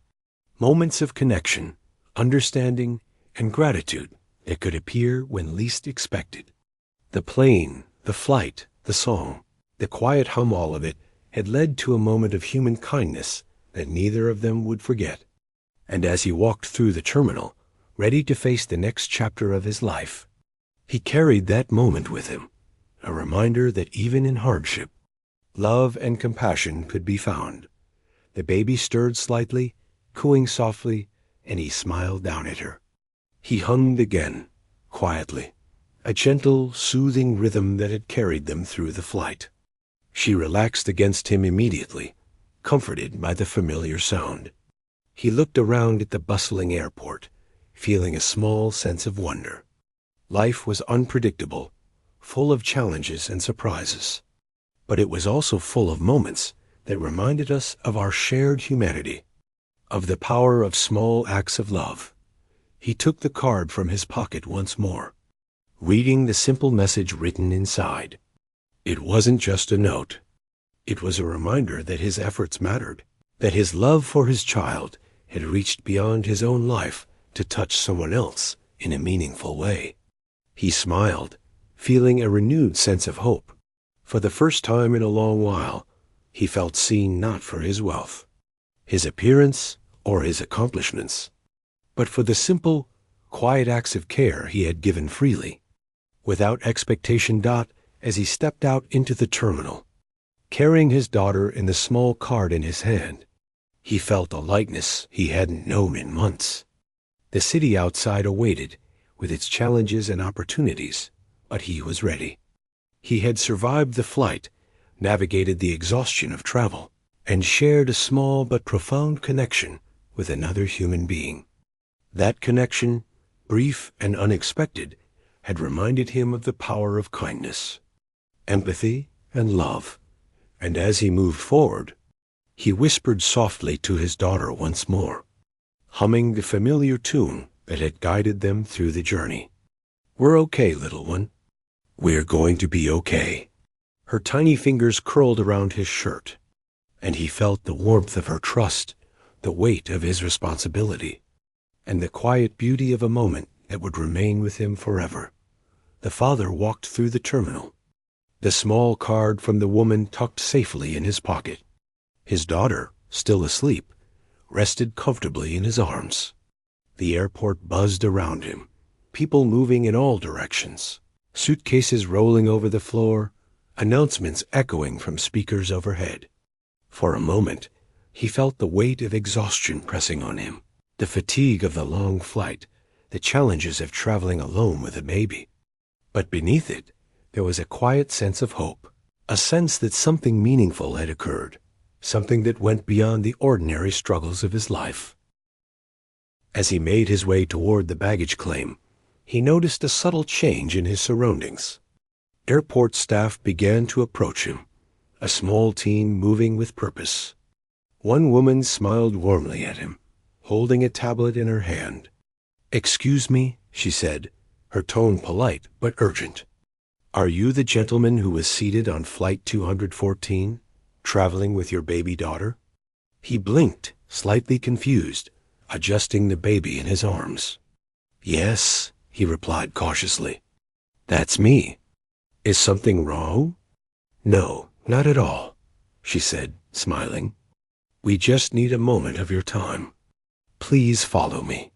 Moments of connection, understanding, and gratitude that could appear when least expected. The plane, the flight, the song, the quiet hum, all of it had led to a moment of human kindness that neither of them would forget. And as he walked through the terminal, ready to face the next chapter of his life, he carried that moment with him, a reminder that even in hardship, love and compassion could be found. The baby stirred slightly, cooing softly, and he smiled down at her. He hummed again, quietly, a gentle, soothing rhythm that had carried them through the flight. She relaxed against him immediately, comforted by the familiar sound. He looked around at the bustling airport, feeling a small sense of wonder. Life was unpredictable, full of challenges and surprises. But it was also full of moments that reminded us of our shared humanity, of the power of small acts of love. He took the card from his pocket once more, reading the simple message written inside. It wasn't just a note. It was a reminder that his efforts mattered, that his love for his child had reached beyond his own life to touch someone else in a meaningful way. He smiled, feeling a renewed sense of hope. For the first time in a long while, he felt seen not for his wealth, his appearance, or his accomplishments, but for the simple, quiet acts of care he had given freely. Without expectation, as he stepped out into the terminal, carrying his daughter in the small card in his hand, he felt a lightness he hadn't known in months. The city outside awaited, with its challenges and opportunities, but he was ready. He had survived the flight, navigated the exhaustion of travel, and shared a small but profound connection with another human being. That connection, brief and unexpected, had reminded him of the power of kindness, empathy, and love, and as he moved forward, he whispered softly to his daughter once more, humming the familiar tune that had guided them through the journey. "We're okay, little one. We're going to be okay." Her tiny fingers curled around his shirt, and he felt the warmth of her trust, the weight of his responsibility, and the quiet beauty of a moment that would remain with him forever. The father walked through the terminal, the small card from the woman tucked safely in his pocket. His daughter, still asleep, rested comfortably in his arms. The airport buzzed around him, people moving in all directions, suitcases rolling over the floor, announcements echoing from speakers overhead. For a moment, he felt the weight of exhaustion pressing on him, the fatigue of the long flight, the challenges of traveling alone with a baby. But beneath it, there was a quiet sense of hope, a sense that something meaningful had occurred, something that went beyond the ordinary struggles of his life. As he made his way toward the baggage claim, he noticed a subtle change in his surroundings. Airport staff began to approach him, a small team moving with purpose. One woman smiled warmly at him, holding a tablet in her hand. "Excuse me," she said, her tone polite but urgent. "Are you the gentleman who was seated on Flight 214, traveling with your baby daughter?" He blinked, slightly confused, adjusting the baby in his arms. "Yes," he replied cautiously. "That's me. Is something wrong?" "No, not at all," she said, smiling. "We just need a moment of your time. Please follow me."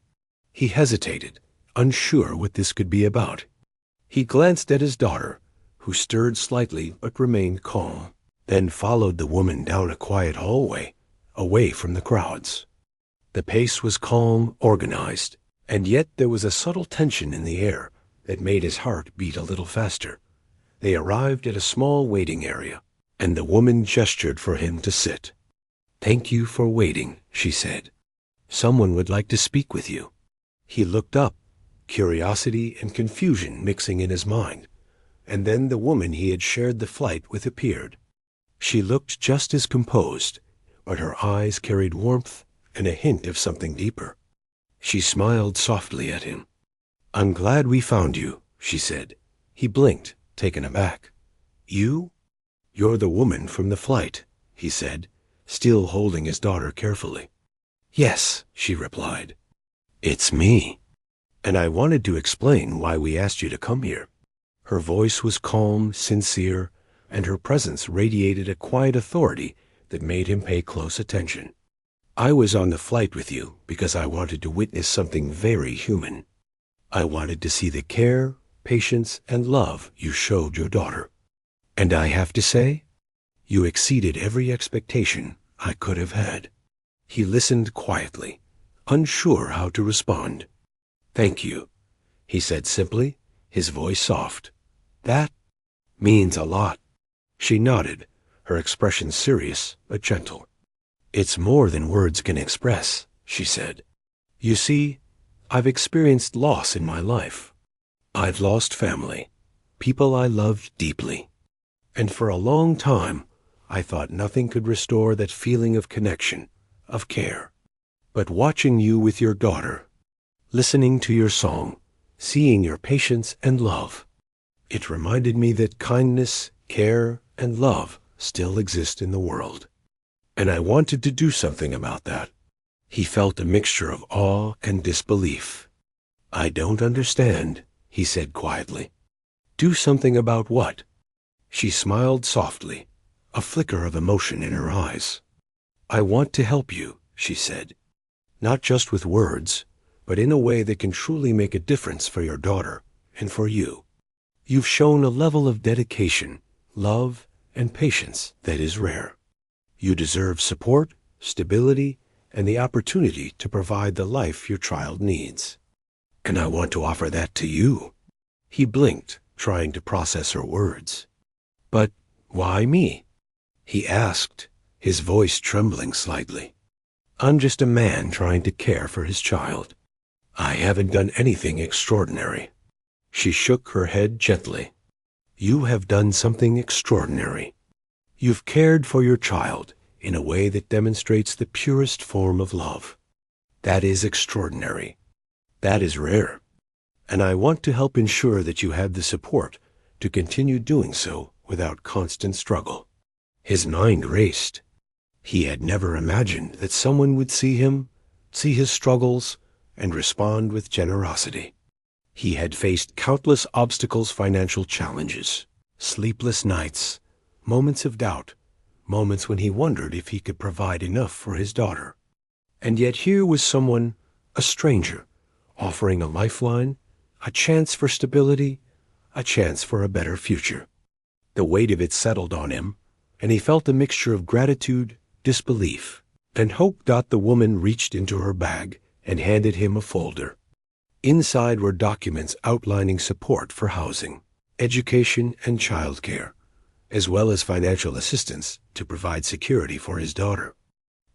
He hesitated, unsure what this could be about. He glanced at his daughter, who stirred slightly but remained calm, then followed the woman down a quiet hallway, away from the crowds. The pace was calm, organized, and yet there was a subtle tension in the air that made his heart beat a little faster. They arrived at a small waiting area, and the woman gestured for him to sit. "Thank you for waiting," she said. "Someone would like to speak with you." He looked up, curiosity and confusion mixing in his mind, and then the woman he had shared the flight with appeared. She looked just as composed, but her eyes carried warmth and a hint of something deeper. She smiled softly at him. "I'm glad we found you," she said. He blinked, taken aback. "You? You're the woman from the flight," he said, still holding his daughter carefully. "Yes," she replied. "It's me. And I wanted to explain why we asked you to come here." Her voice was calm, sincere, and her presence radiated a quiet authority that made him pay close attention. "I was on the flight with you because I wanted to witness something very human. I wanted to see the care, patience, and love you showed your daughter. And I have to say, you exceeded every expectation I could have had." He listened quietly, unsure how to respond. "Thank you," he said simply, his voice soft. "That means a lot." She nodded, her expression serious but gentle. "It's more than words can express," she said. "You see, I've experienced loss in my life. I've lost family, people I loved deeply. And for a long time, I thought nothing could restore that feeling of connection, of care. But watching you with your daughter, listening to your song, seeing your patience and love, it reminded me that kindness, care, and love still exist in the world. And I wanted to do something about that." He felt a mixture of awe and disbelief. "I don't understand," he said quietly. "Do something about what?" She smiled softly, a flicker of emotion in her eyes. "I want to help you," she said. "Not just with words, but in a way that can truly make a difference for your daughter and for you. You've shown a level of dedication, love, and patience that is rare. You deserve support, stability, and the opportunity to provide the life your child needs. And I want to offer that to you. He blinked, trying to process her words. But why me? He asked, his voice trembling slightly. I'm just a man trying to care for his child. I haven't done anything extraordinary. She shook her head gently. You have done something extraordinary. You've cared for your child in a way that demonstrates the purest form of love. That is extraordinary. That is rare. And I want to help ensure that you have the support to continue doing so without constant struggle. His mind raced. He had never imagined that someone would see him, see his struggles, and respond with generosity. He had faced countless obstacles, financial challenges, sleepless nights, moments of doubt, moments when he wondered if he could provide enough for his daughter. And yet here was someone, a stranger, offering a lifeline, a chance for stability, a chance for a better future. The weight of it settled on him, and he felt a mixture of gratitude, disbelief, and hope. The woman reached into her bag and handed him a folder. Inside were documents outlining support for housing, education, and childcare, as well as financial assistance to provide security for his daughter.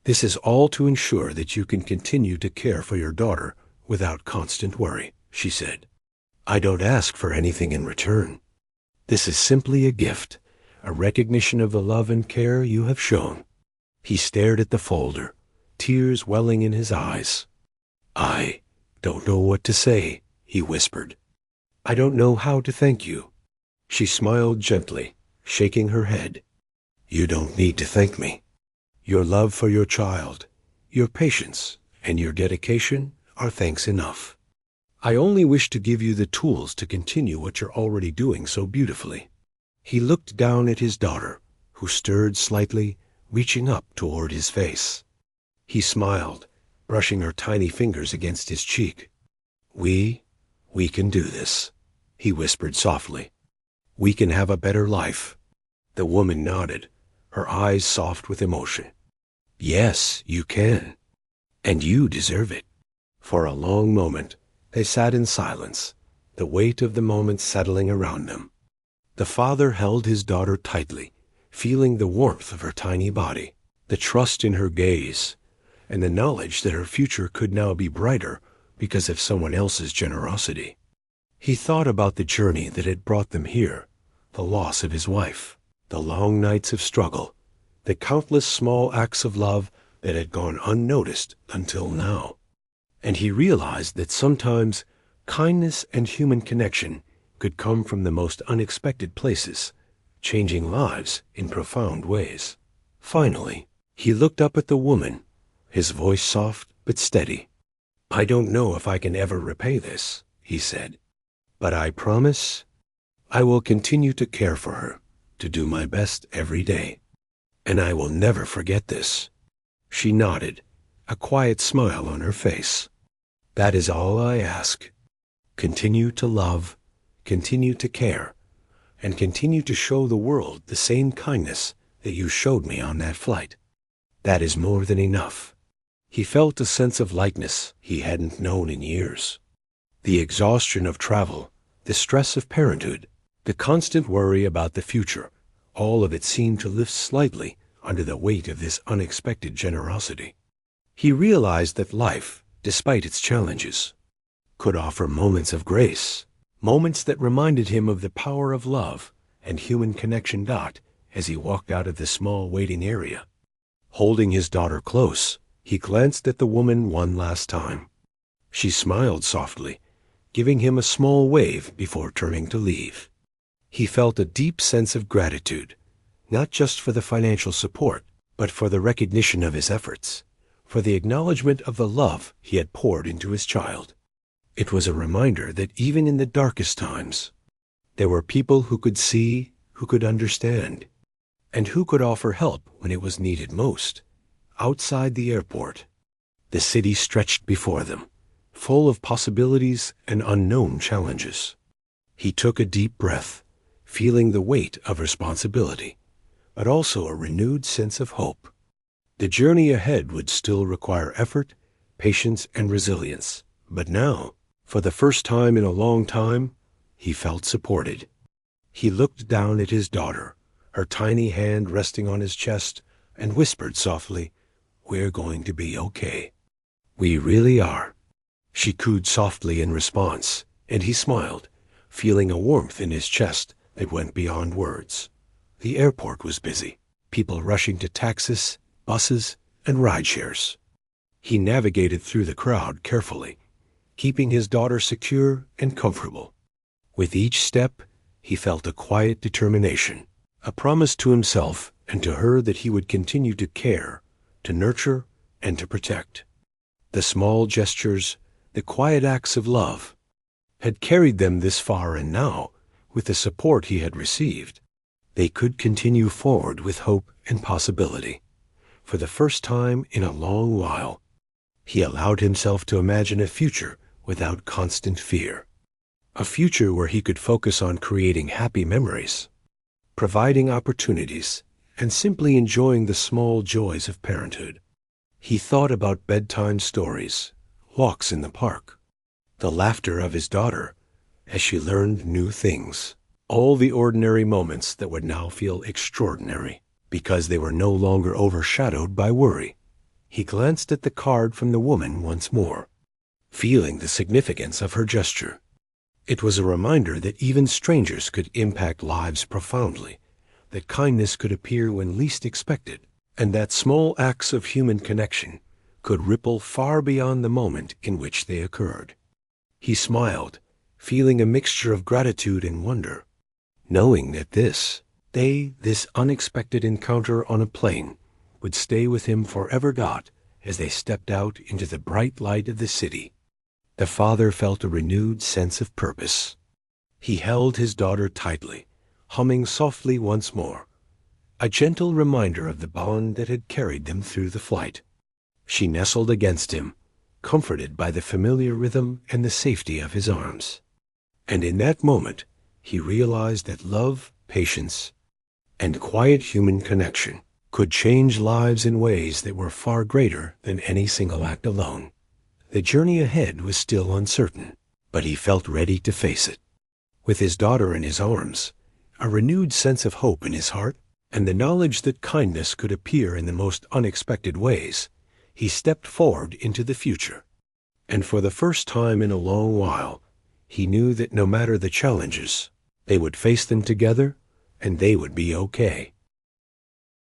This is all to ensure that you can continue to care for your daughter without constant worry, she said. I don't ask for anything in return. This is simply a gift, a recognition of the love and care you have shown. He stared at the folder, tears welling in his eyes. I don't know what to say, he whispered. I don't know how to thank you. She smiled gently, shaking her head. You don't need to thank me. Your love for your child, your patience, and your dedication are thanks enough. I only wish to give you the tools to continue what you're already doing so beautifully. He looked down at his daughter, who stirred slightly, reaching up toward his face. He smiled, brushing her tiny fingers against his cheek. We can do this, he whispered softly. We can have a better life. The woman nodded, her eyes soft with emotion. Yes, you can. And you deserve it. For a long moment, they sat in silence, the weight of the moment settling around them. The father held his daughter tightly, feeling the warmth of her tiny body, the trust in her gaze, and the knowledge that her future could now be brighter because of someone else's generosity. He thought about the journey that had brought them here, the loss of his wife, the long nights of struggle, the countless small acts of love that had gone unnoticed until now. And he realized that sometimes kindness and human connection could come from the most unexpected places, changing lives in profound ways. Finally, he looked up at the woman, his voice soft but steady. I don't know if I can ever repay this, he said, but I promise I will continue to care for her, to do my best every day. And I will never forget this. She nodded, a quiet smile on her face. That is all I ask. Continue to love, continue to care, and continue to show the world the same kindness that you showed me on that flight. That is more than enough. He felt a sense of lightness he hadn't known in years. The exhaustion of travel, the stress of parenthood, the constant worry about the future, all of it seemed to lift slightly under the weight of this unexpected generosity. He realized that life, despite its challenges, could offer moments of grace, moments that reminded him of the power of love and human connection. As he walked out of the small waiting area, holding his daughter close, he glanced at the woman one last time. She smiled softly, giving him a small wave before turning to leave. He felt a deep sense of gratitude, not just for the financial support, but for the recognition of his efforts, for the acknowledgement of the love he had poured into his child. It was a reminder that even in the darkest times, there were people who could see, who could understand, and who could offer help when it was needed most. Outside the airport, the city stretched before them, full of possibilities and unknown challenges. He took a deep breath, feeling the weight of responsibility, but also a renewed sense of hope. The journey ahead would still require effort, patience, and resilience. But now, for the first time in a long time, he felt supported. He looked down at his daughter, her tiny hand resting on his chest, and whispered softly, "We're going to be okay." "We really are," she cooed softly in response, and he smiled, feeling a warmth in his chest that went beyond words. The airport was busy, people rushing to taxis, buses, and ride-shares. He navigated through the crowd carefully, keeping his daughter secure and comfortable. With each step, he felt a quiet determination, a promise to himself and to her that he would continue to care, to nurture, and to protect. The small gestures, the quiet acts of love, had carried them this far, and now, with the support he had received, they could continue forward with hope and possibility. For the first time in a long while, he allowed himself to imagine a future without constant fear. A future where he could focus on creating happy memories, providing opportunities, and simply enjoying the small joys of parenthood. He thought about bedtime stories, walks in the park, the laughter of his daughter as she learned new things, all the ordinary moments that would now feel extraordinary because they were no longer overshadowed by worry. He glanced at the card from the woman once more, feeling the significance of her gesture. It was a reminder that even strangers could impact lives profoundly, that kindness could appear when least expected, and that small acts of human connection could ripple far beyond the moment in which they occurred. He smiled, feeling a mixture of gratitude and wonder, knowing that this unexpected encounter on a plane would stay with him forever. As they stepped out into the bright light of the city, the father felt a renewed sense of purpose. He held his daughter tightly, humming softly once more, a gentle reminder of the bond that had carried them through the flight. She nestled against him, comforted by the familiar rhythm and the safety of his arms. And in that moment, he realized that love, patience, and quiet human connection could change lives in ways that were far greater than any single act alone. The journey ahead was still uncertain, but he felt ready to face it. With his daughter in his arms, a renewed sense of hope in his heart, and the knowledge that kindness could appear in the most unexpected ways, he stepped forward into the future. And for the first time in a long while, he knew that no matter the challenges, they would face them together, and they would be okay.